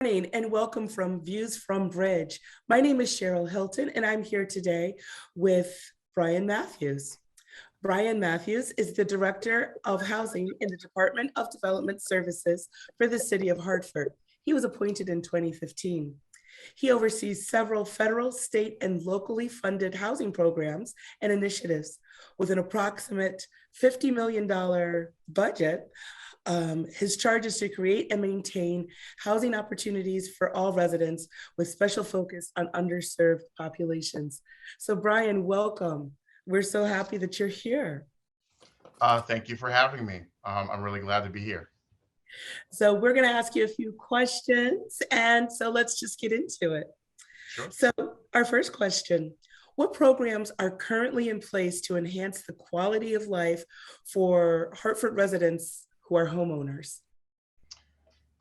Morning and welcome from Views from Bridge. My name is Cheryl Hilton and I'm here today with Brian Mathews. Brian Mathews is the Director of Housing in the Department of Development Services for the City of Hartford. He was appointed in 2015. He oversees several federal, state, and locally funded housing programs and initiatives with an approximate $50 million budget. His charge is to create and maintain housing opportunities for all residents with special focus on underserved populations. So Brian, welcome. We're so happy that you're here. Thank you for having me. I'm really glad to be here. So we're gonna ask you a few questions, and so let's just get into it. Sure. So our first question, what programs are currently in place to enhance the quality of life for Hartford residents who are homeowners?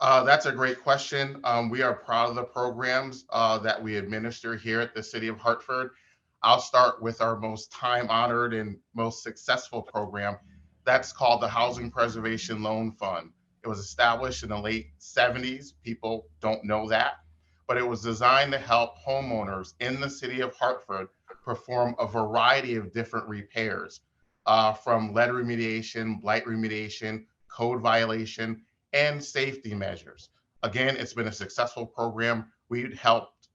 That's a great question. We are proud of the programs that we administer here at the City of Hartford. I'll start with our most time-honored and most successful program. That's called the Housing Preservation Loan Fund. It was established in the late 70s. People don't know that, but it was designed to help homeowners in the City of Hartford perform a variety of different repairs, from lead remediation, blight remediation, code violation, and safety measures. Again, it's been a successful program. We've helped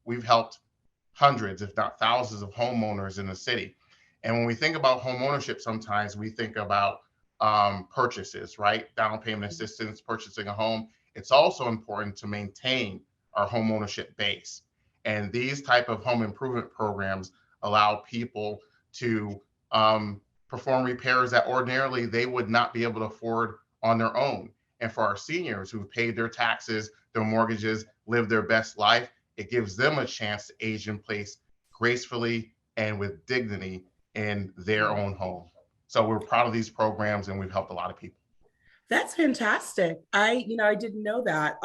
hundreds, if not thousands, of homeowners in the city. And when we think about homeownership, sometimes we think about purchases, right? Down payment assistance, purchasing a home. It's also important to maintain our homeownership base. And these type of home improvement programs allow people to perform repairs that ordinarily they would not be able to afford on their own. And for our seniors who've paid their taxes, their mortgages, lived their best life, it gives them a chance to age in place gracefully and with dignity in their own home. So we're proud of these programs and we've helped a lot of people. That's fantastic. I didn't know that.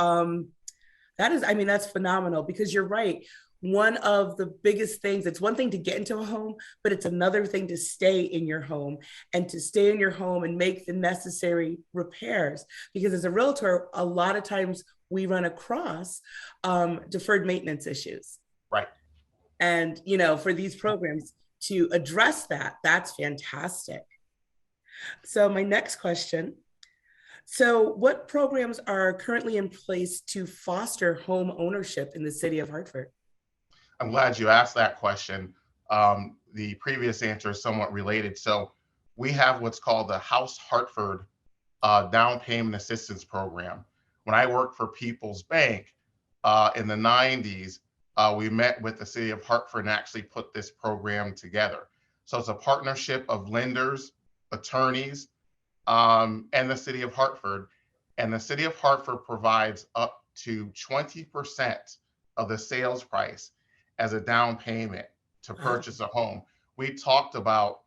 That's phenomenal because you're right. One of the biggest things, it's one thing to get into a home, but it's another thing to stay in your home and to stay in your home and make the necessary repairs. Because as a realtor, a lot of times we run across deferred maintenance issues. Right. And, for these programs to address that, that's fantastic. So my next question. So what programs are currently in place to foster home ownership in the City of Hartford? I'm glad you asked that question. The previous answer is somewhat related. So we have what's called the House Hartford Down Payment Assistance Program. When I worked for People's Bank in the 90s, we met with the City of Hartford and actually put this program together. So it's a partnership of lenders, attorneys, and the City of Hartford. And the City of Hartford provides up to 20% of the sales price as a down payment to purchase a home. We talked about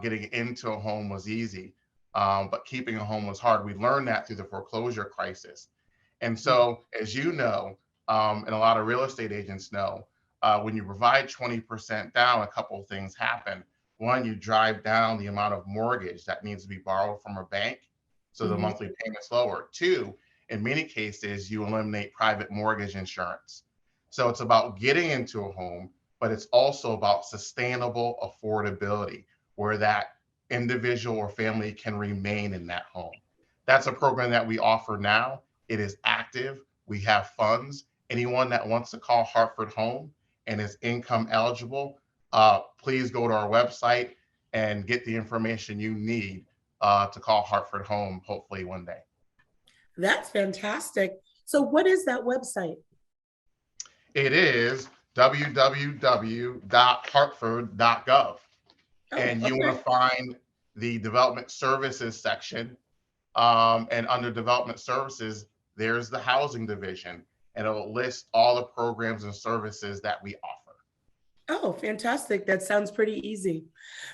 getting into a home was easy, but keeping a home was hard. We learned that through the foreclosure crisis. And so, as you know, and a lot of real estate agents know, when you provide 20% down, a couple of things happen. One, you drive down the amount of mortgage that needs to be borrowed from a bank, so the monthly payment's lower. Two, in many cases, you eliminate private mortgage insurance. So it's about getting into a home, but it's also about sustainable affordability, where that individual or family can remain in that home. That's a program that we offer now. It is active. We have funds. Anyone that wants to call Hartford home and is income eligible, please go to our website and get the information you need to call Hartford home, hopefully one day. That's fantastic. So what is that website? It is www.hartford.gov. And you want to find the development services section. And under development services, there's the housing division, and it'll list all the programs and services that we offer. Oh, fantastic. That sounds pretty easy.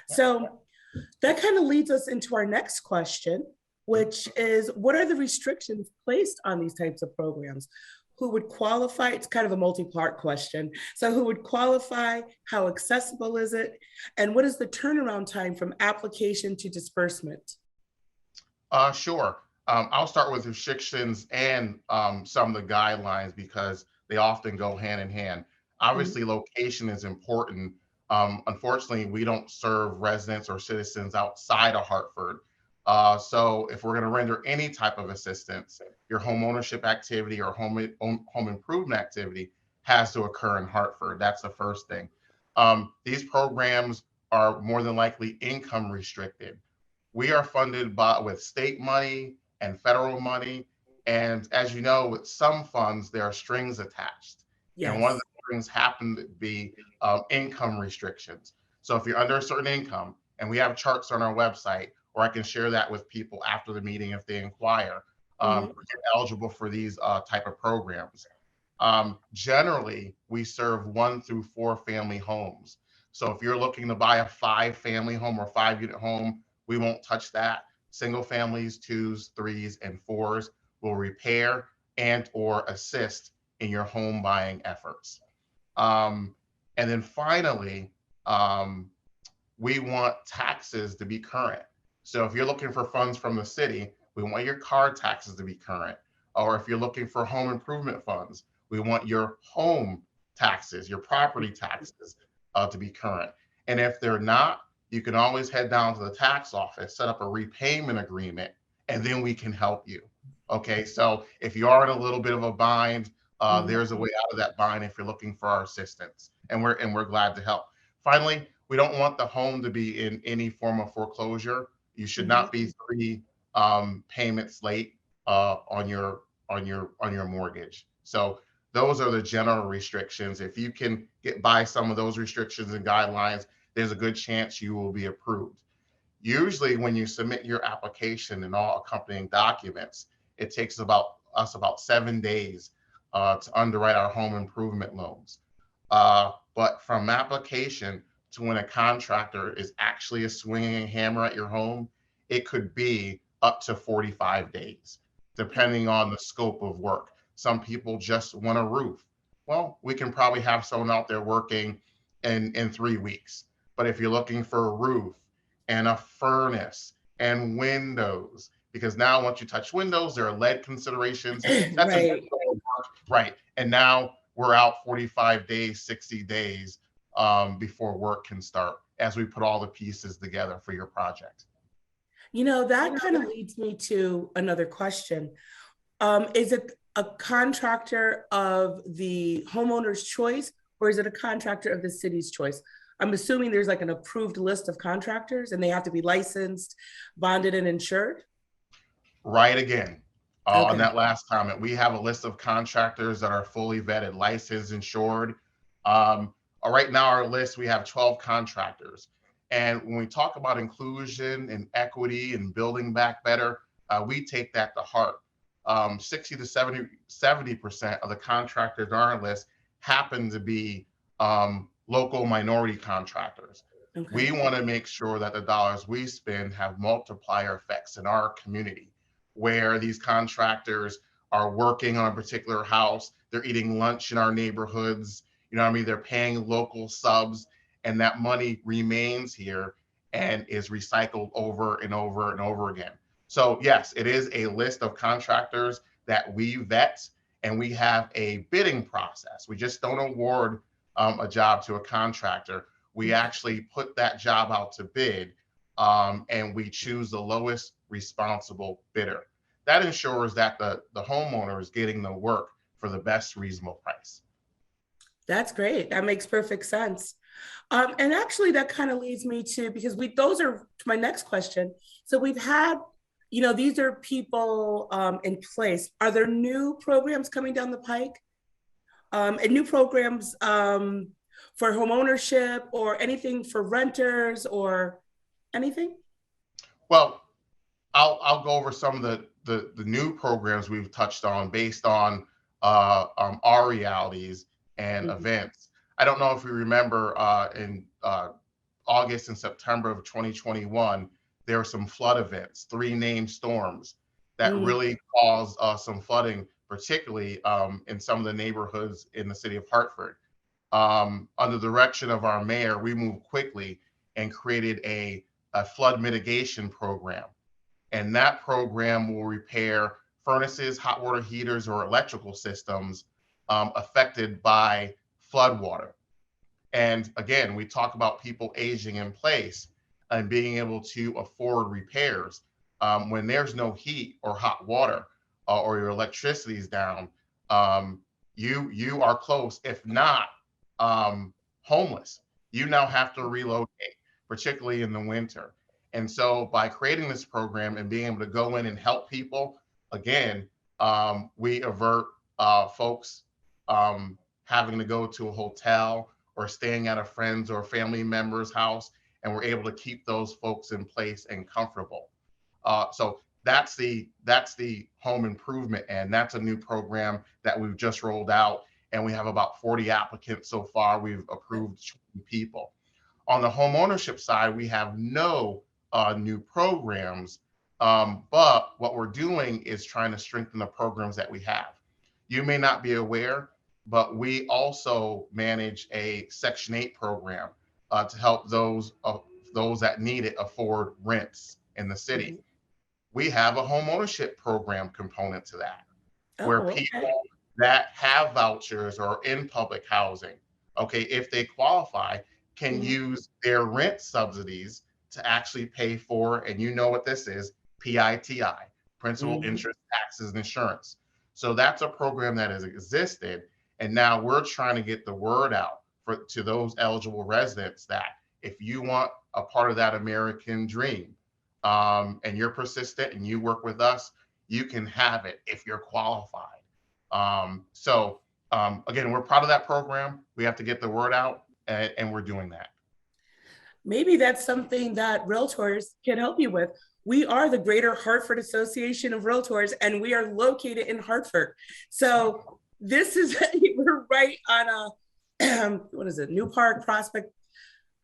So that kind of leads us into our next question, which is, what are the restrictions placed on these types of programs? Who would qualify? It's kind of a multi-part question. So who would qualify? How accessible is it? And what is the turnaround time from application to disbursement? Sure. I'll start with restrictions and some of the guidelines because they often go hand in hand. Mhm. Obviously, location is important. Unfortunately, we don't serve residents or citizens outside of Hartford. So if we're going to render any type of assistance, your home ownership activity or home improvement activity has to occur in Hartford. That's the first thing. These programs are more than likely income restricted. We are funded with state money and federal money. And as you know, with some funds, there are strings attached. And one of the Yes. strings happen to be income restrictions. So if you're under a certain income, and we have charts on our website, or I can share that with people after the meeting if they inquire, Mhm. you're eligible for these type of programs. Generally, we serve 1 through 4 family homes. So if you're looking to buy a 5 family home or 5 unit home, we won't touch that. Single families, 2s, 3s, and 4s will repair and or assist in your home buying efforts. Um, and then finally, um, we want taxes to be current. So if you're looking for funds from the city, we want your car taxes to be current. Or if you're looking for home improvement funds, we want your home taxes, your property taxes to be current. And if they're not, you can always head down to the tax office, set up a repayment agreement, and then we can help you. Okay, so if you are in a little bit of a bind, Mhm. there's a way out of that bind if you're looking for our assistance, and we're glad to help. Finally, we don't want the home to be in any form of foreclosure. You should Mhm. not be 3 payments late on your mortgage. So those are the general restrictions. If you can get by some of those restrictions and guidelines, there's a good chance you will be approved. Usually, when you submit your application and all accompanying documents, it takes about 7 days to underwrite our home improvement loans. But from application to when a contractor is actually swinging a hammer at your home, it could be up to 45 days, depending on the scope of work. Some people just want a roof. Well, we can probably have someone out there working in 3 weeks. But if you're looking for a roof and a furnace and windows, because now once you touch windows, there are lead considerations. That's a Right. right. And now we're out 45 days, 60 days before work can start as we put all the pieces together for your project. That kind of leads me to another question. Is it a contractor of the homeowner's choice, or is it a contractor of the city's choice? I'm assuming there's like an approved list of contractors and they have to be licensed, bonded, and insured. Right again. On Okay. that last comment, we have a list of contractors that are fully vetted, licensed, insured. Um, right now, our list, we have 12 contractors. And when we talk about inclusion and equity and building back better, we take that to heart. 60 to 70% of the contractors on our list happen to be local minority contractors. Okay. We want to make sure that the dollars we spend have multiplier effects in our community where these contractors are working on a particular house, they're eating lunch in our neighborhoods, you know what I mean? They're paying local subs, and that money remains here and is recycled over and over and over again. So, yes, it is a list of contractors that we vet, and we have a bidding process. We just don't award a job to a contractor. We Okay. actually put that job out to bid, and we choose the lowest responsible bidder. That ensures that the homeowner is getting the work for the best reasonable price. That's great. That makes perfect sense. And actually, that kind of leads me to because those are to my next question. So we've had, these are people in place. Are there new programs coming down the pike? And new programs for home ownership or anything for renters or anything? Well, I'll go over some of the new programs we've touched on based on our realities and Mhm. events. I don't know if you remember in August and September of 2021, there were some flood events, 3 named storms that Mm. really caused some flooding, particularly in some of the neighborhoods in the city of Hartford. Under the direction of our mayor, we moved quickly and created a flood mitigation program. And that program will repair furnaces, hot water heaters, or electrical systems affected by floodwater. And again, we talk about people aging in place and being able to afford repairs. When there's no heat or hot water or your electricity is down, you are close, if not homeless. You now have to relocate, particularly in the winter. And so by creating this program and being able to go in and help people, again, we avert folks having to go to a hotel or staying at a friend's or family member's house, and we're able to keep those folks in place and comfortable. So that's the home improvement, and that's a new program that we've just rolled out, and we have about 40 applicants so far. We've approved 20 people. On the home ownership side, we have no new programs, but what we're doing is trying to strengthen the programs that we have. You may not be aware, but we also manage a Section 8 program to help those that need it afford rents in the city. Mhm. We have a home ownership program component to that, where Oh, okay. people that have vouchers or in public housing, okay, if they qualify, can Mhm. use their rent subsidies to actually pay for, and you know what this is, PITI, principal, Mhm. interest, taxes, and insurance. So that's a program that has existed, and now we're trying to get the word out to those eligible residents that if you want a part of that American dream, and you're persistent and you work with us, you can have it if you're qualified. Again, we're proud of that program. We have to get the word out, and we're doing that. Maybe that's something that realtors can help you with. We are the Greater Hartford Association of Realtors, and we are located in Hartford. So this is, we're right on a, what is it, New Park Prospect.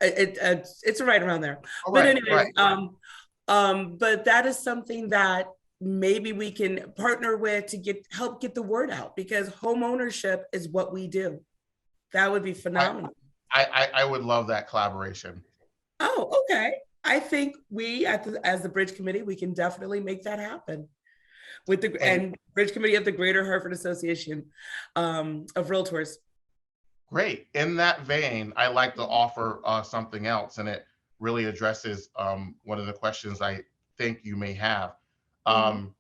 It's right around there. All But right, anyways, right. but that is something that maybe we can partner with to help get the word out, because home ownership is what we do. That would be I, phenomenal. I would love that collaboration. Oh, okay. I think we, as the Bridge Committee, we can definitely make that happen with the And and Bridge Committee of the Greater Hartford Association of Realtors. great. In that vein, I like to offer something else, and it really addresses one of the questions I think you may have. Mhm. Um,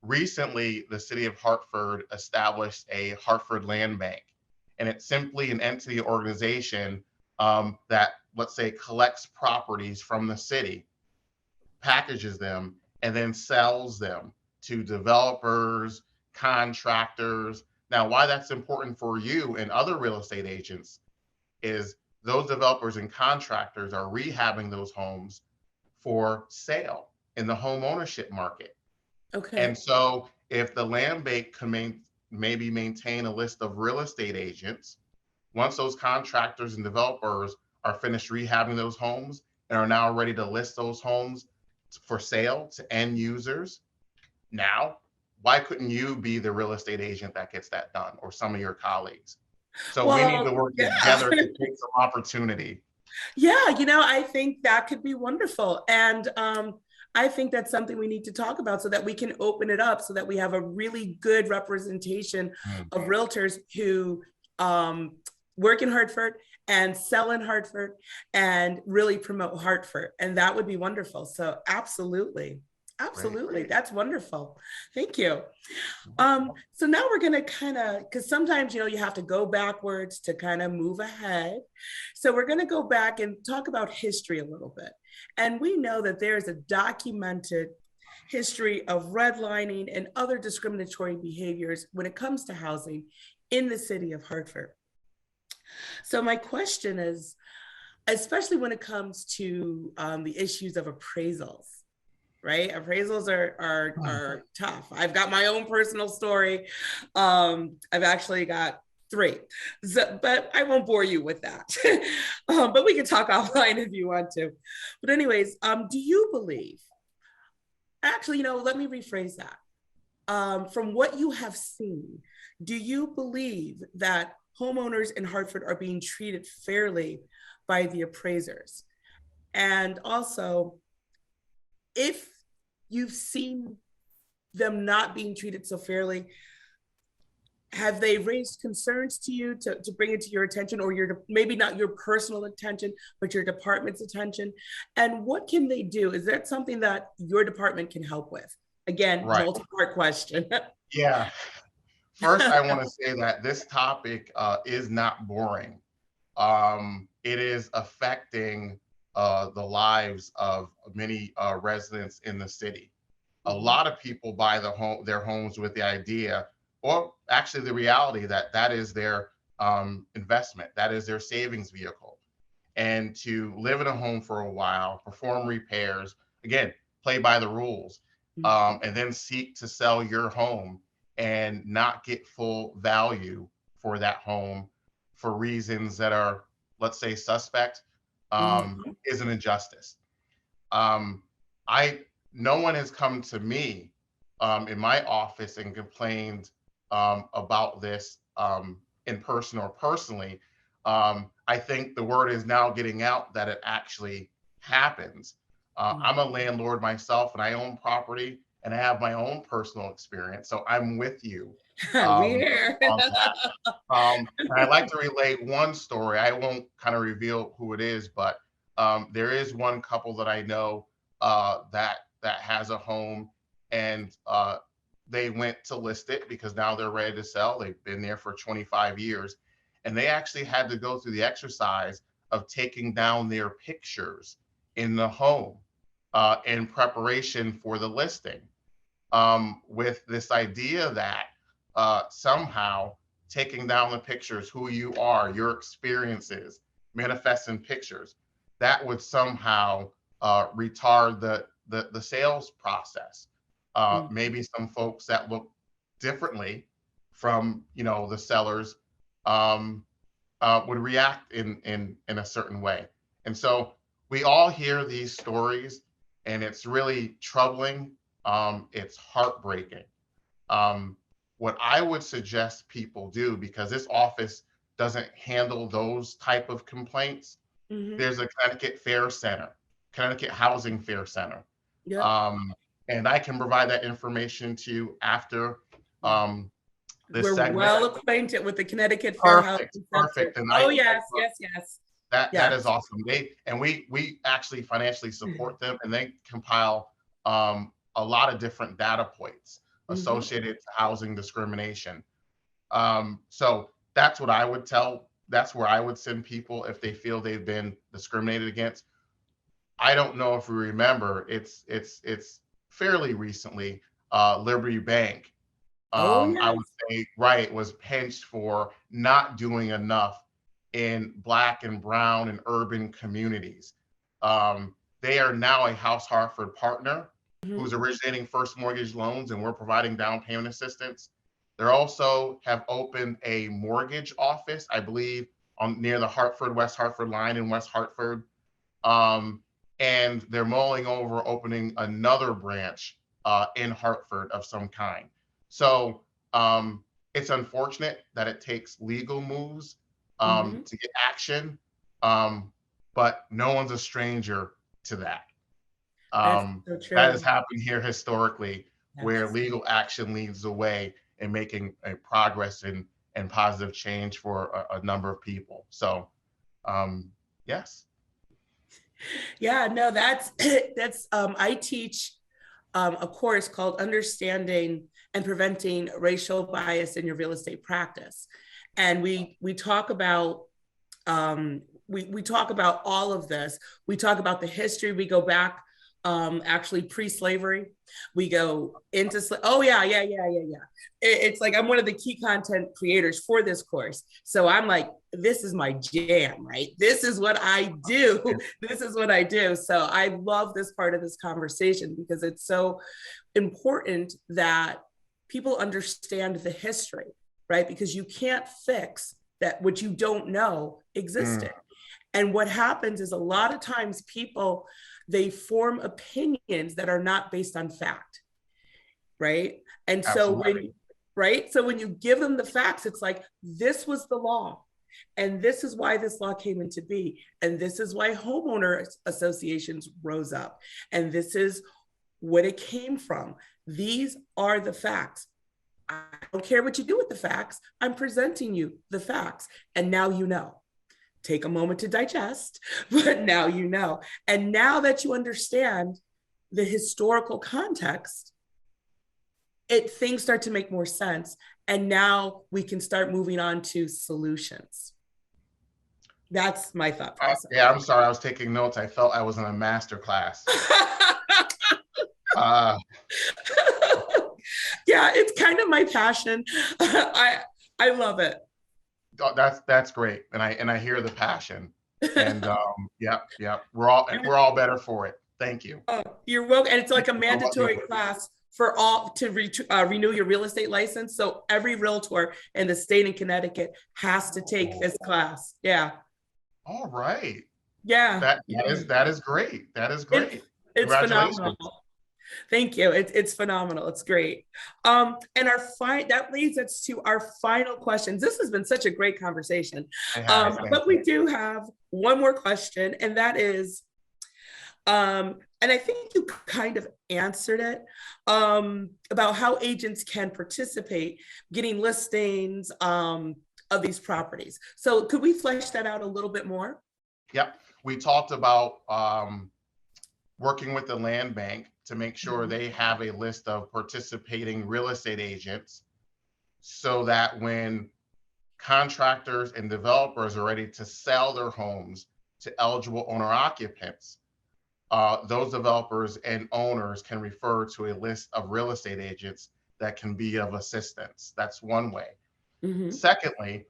Recently, the City of Hartford established a Hartford Land Bank, and it's simply an entity organization that, let's say, collects properties from the city, packages them, and then sells them to developers, contractors. Now, why that's important for you and other real estate agents is those developers and contractors are rehabbing those homes for sale in the home ownership market. And Okay. so if the land bank can maybe maintain a list of real estate agents, once those contractors and developers are finished rehabbing those homes and are now ready to list those homes for sale to end users, now, why couldn't you be the real estate agent that gets that done, or some of your colleagues? So we need to Well, work yeah. together to take some opportunity. Yeah, I think that could be wonderful. And I think that's something we need to talk about so that we can open it up so that we have a really good representation Mm, of realtors who work in Hartford and sell in Hartford and really promote Hartford. And that would be wonderful. So absolutely. great. Absolutely. That's wonderful. Thank you. So now we're gonna kind of, because sometimes you have to go backwards to kind of move ahead. So we're gonna go back and talk about history a little bit. And we know that there is a documented history of redlining and other discriminatory behaviors when it comes to housing in the city of Hartford. So my question is, especially when it comes to the issues of appraisals, right? Appraisals are tough. I've got my own personal story. I've actually got three, but I won't bore you with that. But we can talk offline if you want to. But anyways, do you believe? Actually, let me rephrase that. From what you have seen, do you believe that homeowners in Hartford are being treated fairly by the appraisers? And also, if you've seen them not being treated so fairly, have they raised concerns to you to bring it to your attention, or maybe not your personal attention, but your department's attention? And what can they do? Is that something that your department can help with? Again, Right. multi-part question. Yeah. First, I want to say that this topic is not boring. It is affecting the lives of many residents in the city. A lot of people buy their homes with the idea, or actually the reality, that that is their investment, that is their savings vehicle. And to live in a home for a while, perform repairs, again, play by the rules, and then seek to sell your home and not get full value for that home for reasons that are, let's say, suspect, is an injustice. Um, I No one has come to me in my office and complained about this in person or personally. I think the word is now getting out that it actually happens. I'm a landlord myself, and I own property, and I have my own personal experience. So I'm with you We here. on that. And I like to relate one story. I won't kind of reveal who it is, but there is one couple that I know that has a home, and they went to list it because now they're ready to sell. They've been there for 25 years, and they actually had to go through the exercise of taking down their pictures in the home in preparation for the listing, with this idea that somehow taking down the pictures, who you are, your experiences, manifest in pictures, that would somehow retard the sales process. Maybe some folks that look differently from the sellers would react in a certain way. And so we all hear these stories, and it's really troubling. It's heartbreaking. What I would suggest people do, because this office doesn't handle those type of complaints, there's a Connecticut Fair Center, Connecticut Housing Fair Center. Yep. And I can provide that information to you after this We're segment. well acquainted with the Connecticut Fair Housing Center. Perfect. And yes. That is awesome. We actually financially support them, and they compile a lot of different data points associated to housing discrimination. So that's what I would tell. That's where I would send people if they feel they've been discriminated against. I don't know if you remember, it's fairly recently, Liberty Bank, I would say, right, was pinched for not doing enough in Black and brown and urban communities. They are now a House Hartford partner who's originating first mortgage loans, and we're providing down payment assistance. They also have opened a mortgage office, I believe, near the West Hartford line in West Hartford. And they're mulling over opening another branch in Hartford of some kind. So it's unfortunate that it takes legal moves to get action, but no one's a stranger to that. So that has happened here historically, where legal action leads the way in making a progress and positive change for a number of people. So yes. Yeah, no, that's I teach a course called Understanding and Preventing Racial Bias in Your Real Estate Practice. And we talk about we talk about all of this. We talk about the history. We go back actually pre-slavery. We go into it's like I'm one of the key content creators for this course. So I'm like, this is my jam, right? This is what I do. This is what I do. So I love this part of this conversation because it's so important that people understand the history, right? Because you can't fix that what you don't know existed. And what happens is a lot of times people, they form opinions that are not based on fact, right? And Absolutely. so when you give them the facts, it's like, this was the law. And this is why this law came into being. And this is why homeowner associations rose up. And this is what it came from. These are the facts. I don't care what you do with the facts. I'm presenting you the facts. And now you know. Take a moment to digest, but now you know. And now that you understand the historical context, things start to make more sense. And now we can start moving on to solutions. That's my thought process. Yeah, I'm sorry. I was taking notes. I felt I was in a master class. Yeah, it's kind of my passion. I love it. That's great, and I hear the passion, and yeah, we're all better for it. Thank you. You're welcome, and it's like a Thank you for what mandatory class for all to renew your real estate license. So every realtor in the state in Connecticut has to take this class. Yeah. All right. Yeah. That is great. That is great. It's Congratulations. phenomenal. Thank you. It's phenomenal. It's great. And that leads us to our final questions. This has been such a great conversation. But we do have one more question, and that is, and I think you kind of answered it, about how agents can participate getting listings of these properties. So could we flesh that out a little bit more? Yep. We talked about working with the land bank to make sure they have a list of participating real estate agents, so that when contractors and developers are ready to sell their homes to eligible owner occupants, those developers and owners can refer to a list of real estate agents that can be of assistance. That's one way. Secondly,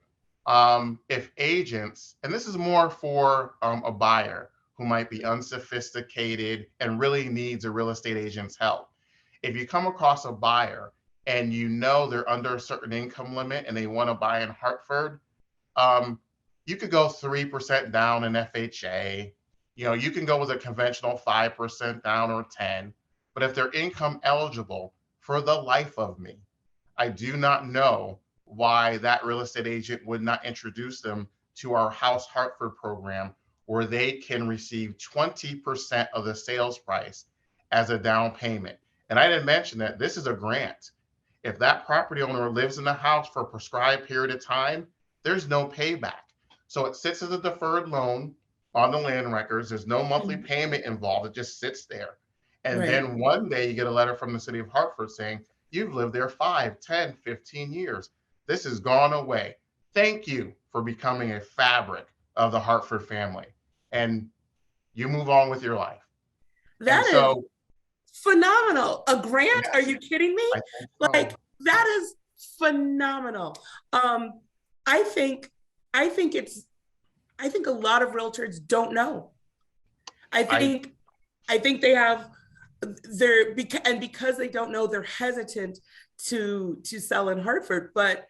if agents, and this is more for a buyer who might be unsophisticated and really needs a real estate agent's help. If you come across a buyer and you know they're under a certain income limit and they want to buy in Hartford, you could go 3% down in FHA. You can go with a conventional 5% down or 10. But if they're income eligible, for the life of me, I do not know why that real estate agent would not introduce them to our House Hartford program, where they can receive 20% of the sales price as a down payment. And I didn't mention that this is a grant. If that property owner lives in the house for a prescribed period of time, there's no payback. So it sits as a deferred loan on the land records. There's no monthly payment involved. It just sits there. And then one day you get a letter from the City of Hartford saying, you've lived there 5, 10, 15 years. This has gone away. Thank you for becoming a fabric of the Hartford family. And you move on with your life. That is phenomenal. A grant? Yes. Are you kidding me? So. Like, that is phenomenal. I think a lot of realtors don't know. I think they have because they don't know, they're hesitant to sell in Hartford, but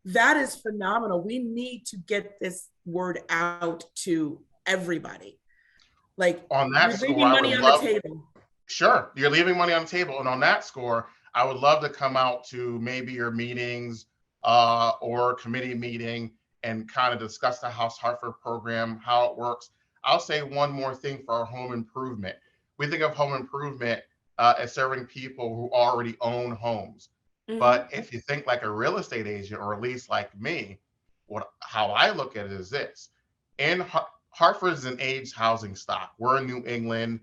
that is phenomenal. We need to get this word out to everybody. Like, on that score, leaving money on the table. Sure, you're leaving money on the table, and on that score, I would love to come out to maybe your meetings or committee meeting and kind of discuss the House Hartford program, how it works. I'll say one more thing for our home improvement. We think of home improvement as serving people who already own homes. But if you think like a real estate agent, or at least like me, how I look at it is this. In Hartford is an aged housing stock. We're in New England.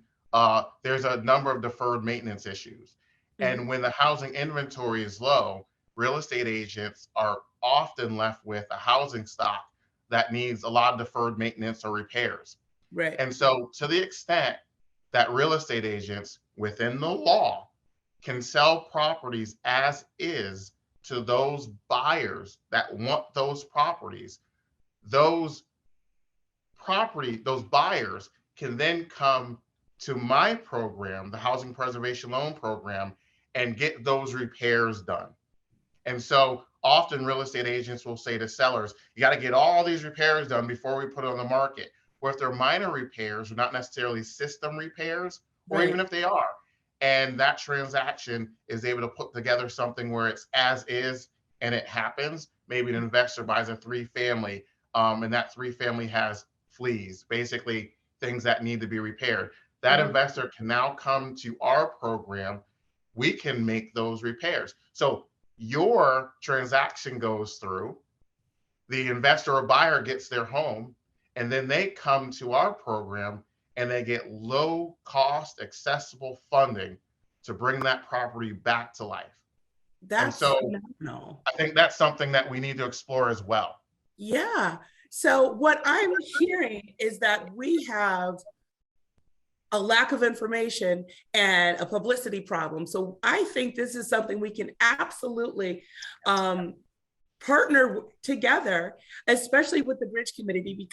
There's a number of deferred maintenance issues. And when the housing inventory is low, real estate agents are often left with a housing stock that needs a lot of deferred maintenance or repairs. Right. And so to the extent that real estate agents within the law can sell properties as is to those buyers that want those properties, those buyers can then come to my program, the Housing Preservation Loan Program, and get those repairs done. And so often real estate agents will say to sellers, you got to get all these repairs done before we put it on the market. Or if they're minor repairs, not necessarily system repairs, or even if they are, and that transaction is able to put together something where it's as is and it happens. Maybe an investor buys a 3-family, and that 3-family has fleas, basically things that need to be repaired. That Mhm. investor can now come to our program. We can make those repairs. So your transaction goes through, the investor or buyer gets their home, and then they come to our program and they get low cost, accessible funding to bring that property back to life. And That's so phenomenal. I think that's something that we need to explore as well. Yeah. So what I'm hearing is that we have a lack of information and a publicity problem. So I think this is something we can absolutely partner together, especially with the Bridge Committee,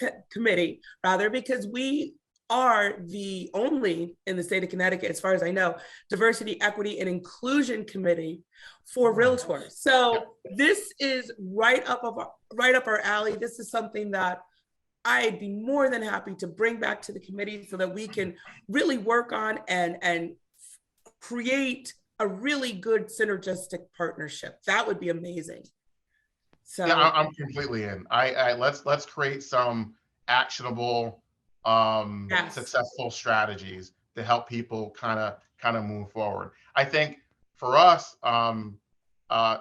because we are the only in the state of Connecticut, as far as I know, diversity, equity, and inclusion committee for realtors. Yep. So this is right up our alley. This is something that I'd be more than happy to bring back to the committee so that we can really work on and create a really good synergistic partnership. That would be amazing. Yeah, So I'm completely in. Let's create some actionable, yes. successful strategies to help people kind of move forward. I think for us,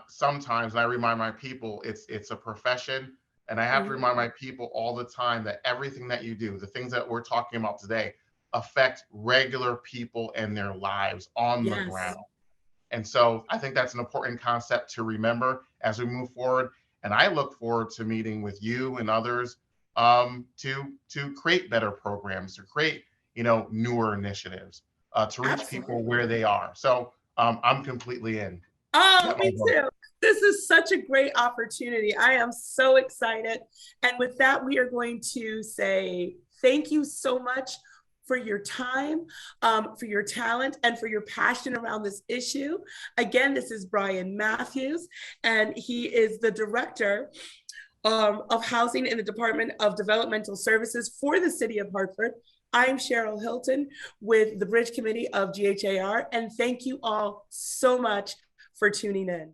sometimes, and I remind my people, it's a profession, and I have to Mhm. remind my people all the time that everything that you do, the things that we're talking about today, affect regular people and their lives on the Yes, ground. And so I think that's an important concept to remember as we move forward. And I look forward to meeting with you and others, to create better programs, to create newer initiatives, to reach people absolutely. where they are. So I'm completely in. Oh, Got my me vote. too. This is such a great opportunity. I am so excited. And with that, we are going to say thank you so much for your time, for your talent, and for your passion around this issue. Again, this is Brian Mathews, and he is the director of housing in the Department of Developmental Services for the City of Hartford. I'm Cheryl Hilton with the Bridge Committee of GHAR, and thank you all so much for tuning in.